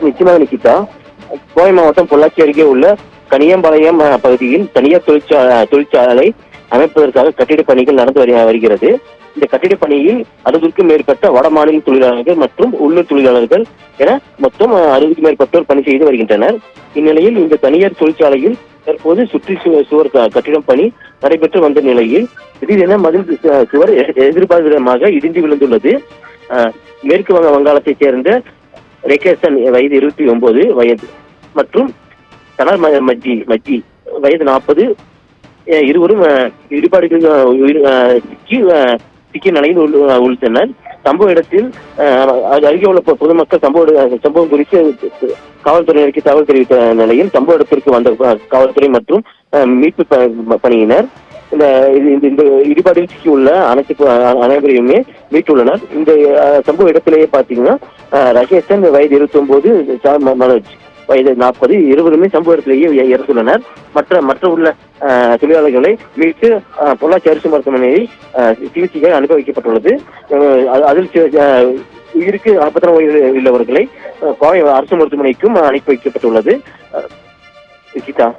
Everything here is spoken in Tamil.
நிச்சயமாக நிக்கிதா. கோவை மாவட்டம் பொள்ளாச்சி அருகே உள்ள கனியம்பாளையம் பகுதியில் தனியார் தொழிற்சாலை அமைப்பதற்காக கட்டிட பணிகள் நடந்து வருகிறது. இந்த கட்டிட பணியில் 60க்கும் மேற்பட்ட வட மாநில தொழிலாளர்கள் மற்றும் உள்ளூர் தொழிலாளர்கள் என மொத்தம் 60க்கும் மேற்பட்டோர் பணி செய்து வருகின்றனர். இந்நிலையில் இந்த தனியார் தொழிற்சாலையில் தற்போது சுற்றி சுவர் கட்டிடம் பணி நடைபெற்று வந்த நிலையில் திடீரென மதில் சுவர் எதிர்பார்த்த இடிந்து விழுந்துள்ளது. மேற்கு வங்காளத்தைச் சேர்ந்த ரெகேசன் வயது 29 வயது மற்றும் தனர் மஜ்ஜி வயது 40 இருவரும் இடிபாடுகளில் சிக்கிய நிலையில் உள்ளனர். சம்பவ இடத்தில் அருகே உள்ள பொதுமக்கள் சம்பவம் குறித்து காவல்துறையினருக்கு தகவல் தெரிவித்த நிலையில் சம்பவ இடத்திற்கு வந்த காவல்துறை மற்றும் மீட்பு பணியினர் இந்த இடிபாடில் சிக்கியுள்ள அனைவரையுமே மீட்டுள்ளனர். இந்த சம்பவ இடத்திலேயே பாத்தீங்கன்னா ரகேசன் வயது 29, மனோஜ் வயது 40 இருவருமே சம்பவ இடத்திலேயே இறந்துள்ளனர். மற்ற உள்ள தொழிலாளர்களை மீட்டு பொள்ளாச்சி அரசு மருத்துவமனையில் சிகிச்சைக்கு அனுப்பி வைக்கப்பட்டுள்ளது. அதில் உயிருக்கு ஆபத்தான உள்ளவர்களை கோவை அரசு மருத்துவமனைக்கும் அனுப்பி வைக்கப்பட்டுள்ளது. கீதா.